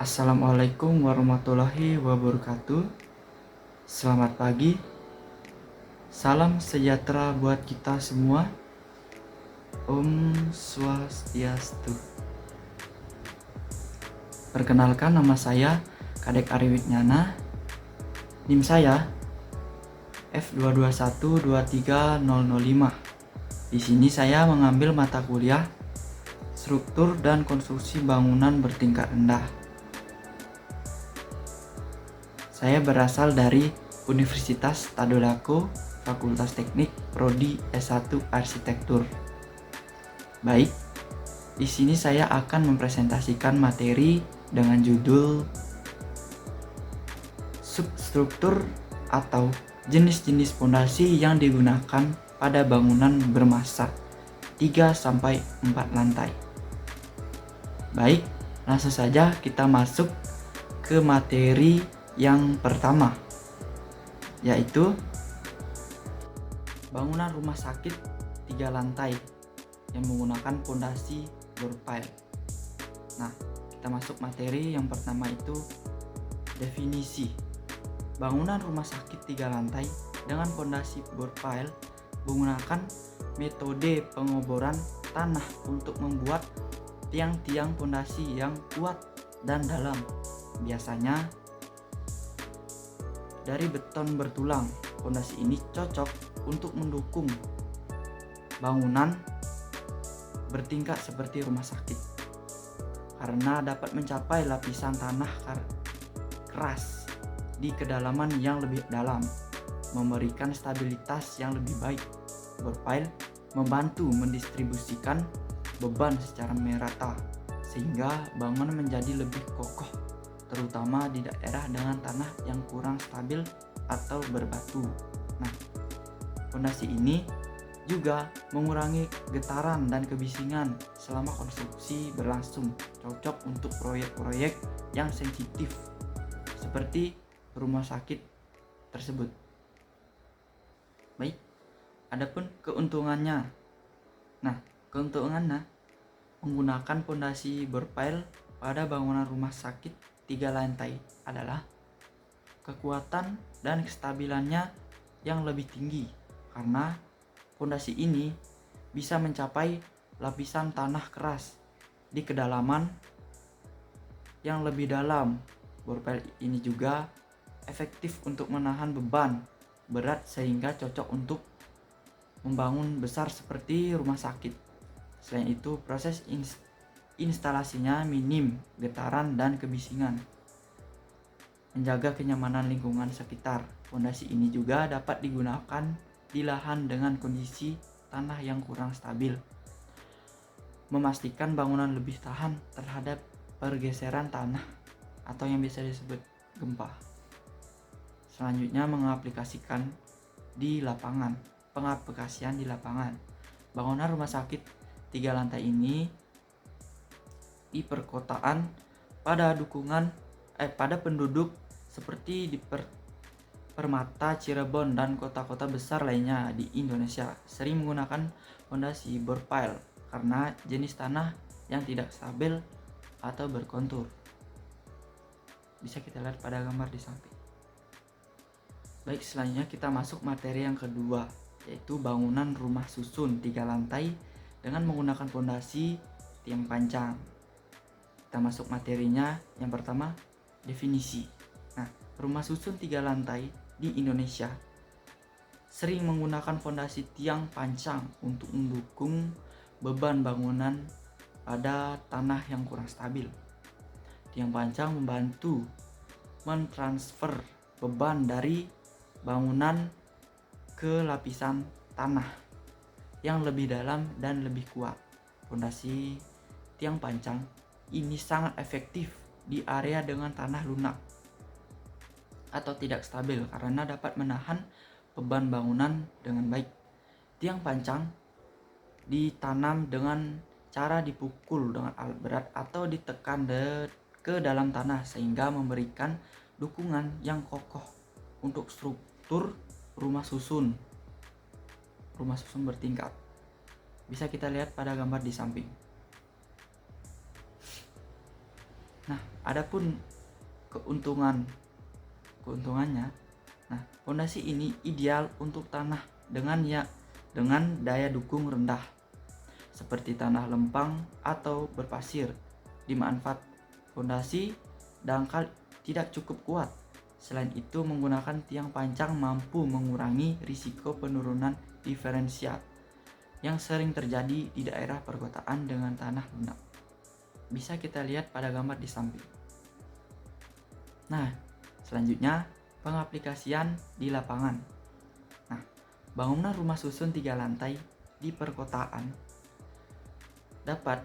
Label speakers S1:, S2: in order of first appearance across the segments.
S1: Assalamualaikum warahmatullahi wabarakatuh. Selamat pagi. Salam sejahtera buat kita semua. Om Swastiastu. Perkenalkan, nama saya Kadek Ari Wijnana. NIM saya F22123005. Di sini saya mengambil mata kuliah struktur dan konstruksi bangunan bertingkat rendah. Saya berasal dari Universitas Tadulako, Fakultas Teknik, Prodi S1 Arsitektur. Baik, di sini saya akan mempresentasikan materi dengan judul substruktur atau jenis-jenis fondasi yang digunakan pada bangunan bermassa 3-4 lantai. Baik, langsung saja kita masuk ke materi yang pertama, yaitu bangunan rumah sakit 3 lantai yang menggunakan fondasi board pile. Nah, kita masuk materi yang pertama, itu definisi. Bangunan rumah sakit 3 lantai dengan fondasi board pile menggunakan metode pengoboran tanah untuk membuat tiang-tiang fondasi yang kuat dan dalam. Biasanya dari beton bertulang. Fondasi ini cocok untuk mendukung bangunan bertingkat seperti rumah sakit karena dapat mencapai lapisan tanah keras di kedalaman yang lebih dalam, memberikan stabilitas yang lebih baik. Board pile membantu mendistribusikan beban secara merata sehingga bangunan menjadi lebih kokoh, terutama di daerah dengan tanah yang kurang stabil atau berbatu. Nah, fondasi ini juga mengurangi getaran dan kebisingan selama konstruksi berlangsung, cocok untuk proyek-proyek yang sensitif seperti rumah sakit tersebut. Baik, adapun keuntungannya. Nah, keuntungannya menggunakan fondasi board pile pada bangunan rumah sakit 3 lantai adalah kekuatan dan kestabilannya yang lebih tinggi karena fondasi ini bisa mencapai lapisan tanah keras di kedalaman yang lebih dalam. Board pile ini juga efektif untuk menahan beban berat sehingga cocok untuk membangun besar seperti rumah sakit. Selain itu, proses instalasinya minim getaran dan kebisingan, menjaga kenyamanan lingkungan sekitar. Fondasi ini juga dapat digunakan di lahan dengan kondisi tanah yang kurang stabil, memastikan bangunan lebih tahan terhadap pergeseran tanah atau yang biasa disebut gempa. Selanjutnya, pengaplikasian di lapangan. Bangunan rumah sakit 3 lantai ini di perkotaan pada penduduk seperti di Permata, Cirebon, dan kota-kota besar lainnya di Indonesia sering menggunakan fondasi board pile karena jenis tanah yang tidak stabil atau berkontur. Bisa kita lihat pada gambar di samping. Baik, selanjutnya kita masuk materi yang kedua, yaitu bangunan rumah susun 3 lantai dengan menggunakan fondasi tiang panjang. Kita masuk materinya. Yang pertama, definisi. Nah, rumah susun 3 lantai di Indonesia sering menggunakan fondasi tiang panjang untuk mendukung beban bangunan pada tanah yang kurang stabil. Tiang panjang membantu mentransfer beban dari bangunan ke lapisan tanah yang lebih dalam dan lebih kuat. Fondasi tiang panjang ini sangat efektif di area dengan tanah lunak atau tidak stabil karena dapat menahan beban bangunan dengan baik. Tiang panjang ditanam dengan cara dipukul dengan alat berat atau ditekan ke dalam tanah sehingga memberikan dukungan yang kokoh untuk struktur rumah susun bertingkat. Bisa kita lihat pada gambar di samping. Nah, adapun keuntungannya. Nah, fondasi ini ideal untuk tanah dengan daya dukung rendah seperti tanah lempang atau berpasir. Di manfaat fondasi dangkal tidak cukup kuat. Selain itu, menggunakan tiang pancang mampu mengurangi risiko penurunan diferensial yang sering terjadi di daerah perkotaan dengan tanah lunak. Bisa kita lihat pada gambar di samping. Nah, selanjutnya pengaplikasian di lapangan. Nah, bangunan rumah susun 3 lantai di perkotaan dapat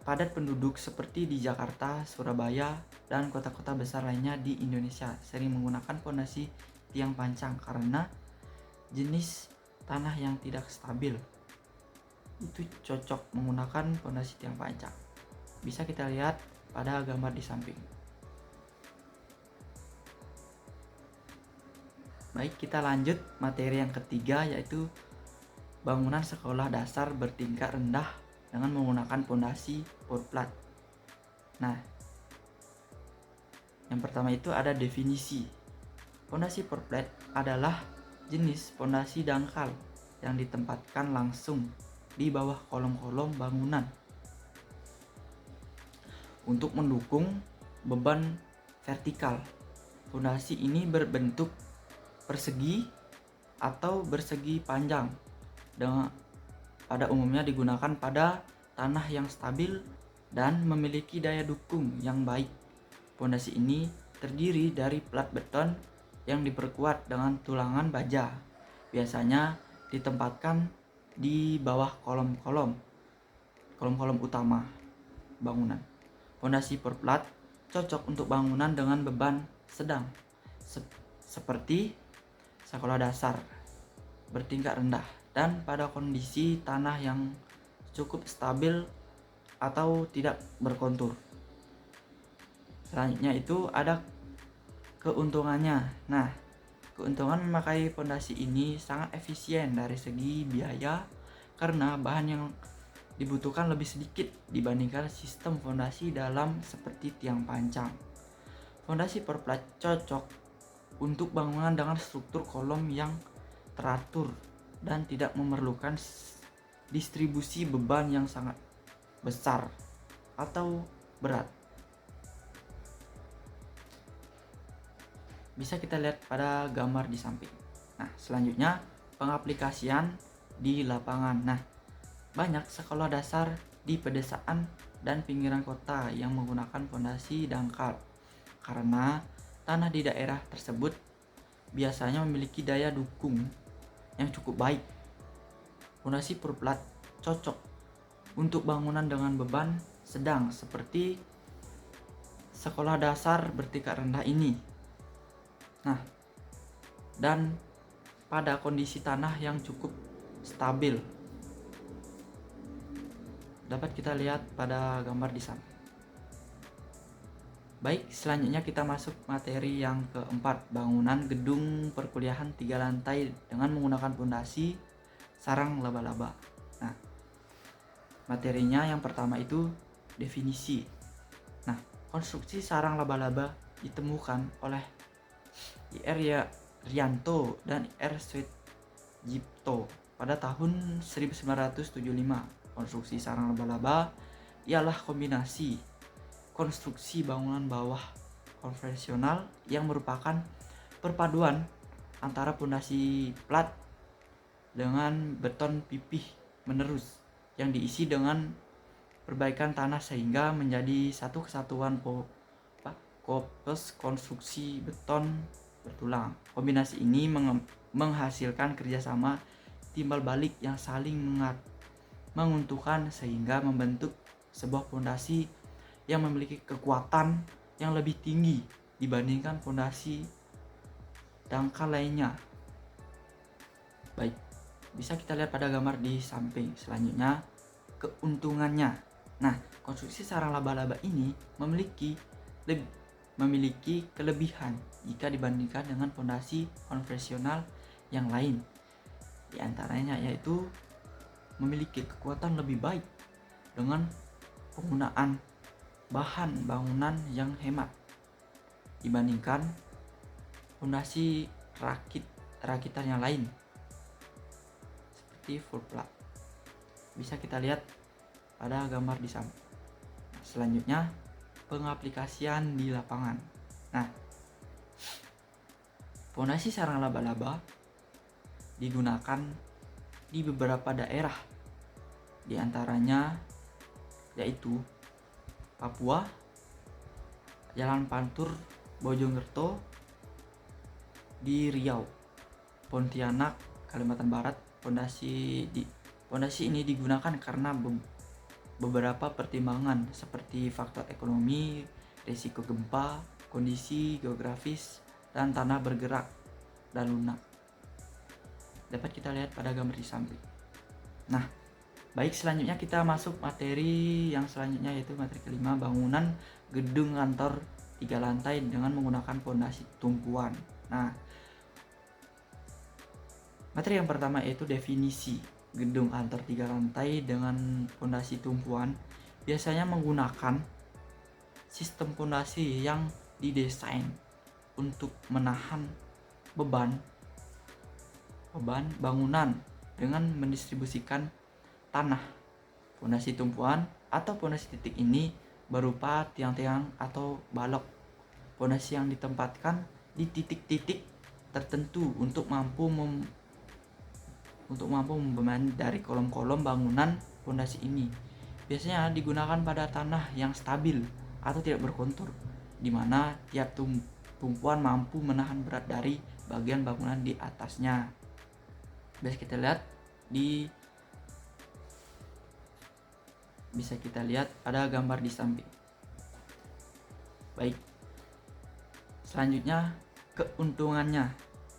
S1: padat penduduk seperti di Jakarta, Surabaya, dan kota-kota besar lainnya di Indonesia sering menggunakan fondasi tiang pancang karena jenis tanah yang tidak stabil. Itu cocok menggunakan fondasi tiang pancang. Bisa kita lihat pada gambar di samping. Baik, kita lanjut materi yang ketiga, yaitu bangunan sekolah dasar bertingkat rendah dengan menggunakan fondasi pourplat. Nah, yang pertama itu ada definisi. Fondasi pourplat adalah jenis fondasi dangkal yang ditempatkan langsung di bawah kolom-kolom bangunan untuk mendukung beban vertikal. Fondasi ini berbentuk persegi atau bersegi panjang dengan pada umumnya digunakan pada tanah yang stabil dan memiliki daya dukung yang baik. Fondasi ini terdiri dari plat beton yang diperkuat dengan tulangan baja. Biasanya ditempatkan di bawah kolom-kolom utama bangunan. Fondasi pourplat cocok untuk bangunan dengan beban sedang seperti sekolah dasar bertingkat rendah dan pada kondisi tanah yang cukup stabil atau tidak berkontur. Selanjutnya itu ada keuntungannya. Nah, keuntungan memakai fondasi ini sangat efisien dari segi biaya karena bahan yang dibutuhkan lebih sedikit dibandingkan sistem fondasi dalam seperti tiang pancang. Fondasi pourplat cocok untuk bangunan dengan struktur kolom yang teratur dan tidak memerlukan distribusi beban yang sangat besar atau berat. Bisa kita lihat pada gambar di samping. Nah, selanjutnya pengaplikasian di lapangan. Nah, banyak sekolah dasar di pedesaan dan pinggiran kota yang menggunakan fondasi dangkal karena tanah di daerah tersebut biasanya memiliki daya dukung yang cukup baik. Fondasi pourplat cocok untuk bangunan dengan beban sedang seperti sekolah dasar bertingkat rendah ini. Nah, dan pada kondisi tanah yang cukup stabil. Dapat kita lihat pada gambar di samping. Baik, selanjutnya kita masuk materi yang keempat, bangunan gedung perkuliahan 3 lantai dengan menggunakan fondasi sarang laba-laba. Nah, materinya yang pertama itu definisi. Nah, konstruksi sarang laba-laba ditemukan oleh I.R. Rianto dan I.R. Sutjipto pada tahun 1975. Konstruksi sarang laba-laba ialah kombinasi konstruksi bangunan bawah konvensional yang merupakan perpaduan antara fondasi plat dengan beton pipih menerus yang diisi dengan perbaikan tanah sehingga menjadi satu kesatuan koples konstruksi beton bertulang. Kombinasi ini menghasilkan kerjasama timbal balik yang saling menguntungkan sehingga membentuk sebuah fondasi yang memiliki kekuatan yang lebih tinggi dibandingkan fondasi dangkal lainnya. Baik, bisa kita lihat pada gambar di samping. Selanjutnya, keuntungannya. Nah, konstruksi sarang laba-laba ini memiliki kelebihan jika dibandingkan dengan fondasi konvensional yang lain. Di antaranya yaitu memiliki kekuatan lebih baik dengan penggunaan bahan bangunan yang hemat dibandingkan fondasi rakitan yang lain seperti full plat. Bisa kita lihat pada gambar di samping. Selanjutnya, pengaplikasian di lapangan. Nah, fondasi sarang laba-laba digunakan di beberapa daerah, di antaranya yaitu Papua, Jalan Pantur, Bojongerto, di Riau, Pontianak, Kalimantan Barat. Fondasi ini digunakan karena beberapa pertimbangan seperti faktor ekonomi, risiko gempa, kondisi geografis, dan tanah bergerak dan lunak. Dapat kita lihat pada gambar di samping. Nah, baik, selanjutnya kita masuk materi yang selanjutnya, yaitu materi kelima, bangunan gedung kantor 3 lantai dengan menggunakan fondasi tumpuan. Nah, materi yang pertama yaitu definisi. Gedung kantor 3 lantai dengan fondasi tumpuan biasanya menggunakan sistem fondasi yang didesain untuk menahan beban bangunan dengan mendistribusikan tanah. Fondasi tumpuan atau fondasi titik ini berupa tiang-tiang atau balok fondasi yang ditempatkan di titik-titik tertentu untuk mampu membeban dari kolom-kolom bangunan fondasi ini. Biasanya digunakan pada tanah yang stabil atau tidak berkontur, di mana tiap tumpuan mampu menahan berat dari bagian bangunan di atasnya. Bisa kita lihat pada gambar di samping. Baik, selanjutnya keuntungannya.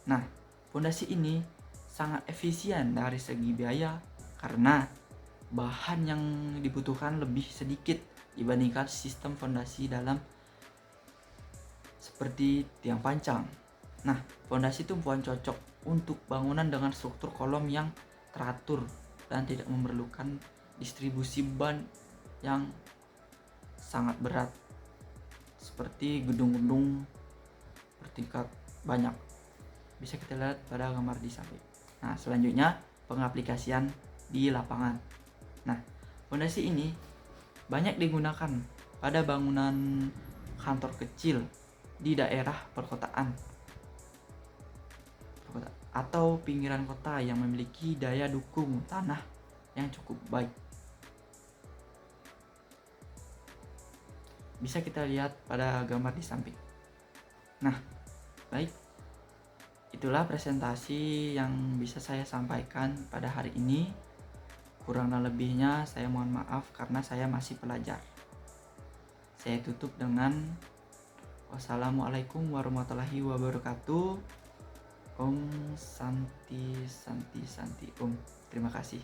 S1: Nah, fondasi ini sangat efisien dari segi biaya karena bahan yang dibutuhkan lebih sedikit dibandingkan sistem fondasi dalam seperti tiang pancang. Nah, fondasi tumpuan cocok untuk bangunan dengan struktur kolom yang teratur dan tidak memerlukan distribusi beban yang sangat berat seperti gedung-gedung bertingkat banyak. Bisa kita lihat pada gambar di samping. Nah, selanjutnya pengaplikasian di lapangan. Nah, fondasi ini banyak digunakan pada bangunan kantor kecil di daerah perkotaan atau pinggiran kota yang memiliki daya dukung tanah yang cukup baik. Bisa kita lihat pada gambar di samping. Nah, baik, itulah presentasi yang bisa saya sampaikan pada hari ini. Kurang dan lebihnya saya mohon maaf karena saya masih pelajar. Saya tutup dengan wassalamualaikum warahmatullahi wabarakatuh. Om Santi Santi Santi Om. Terima kasih.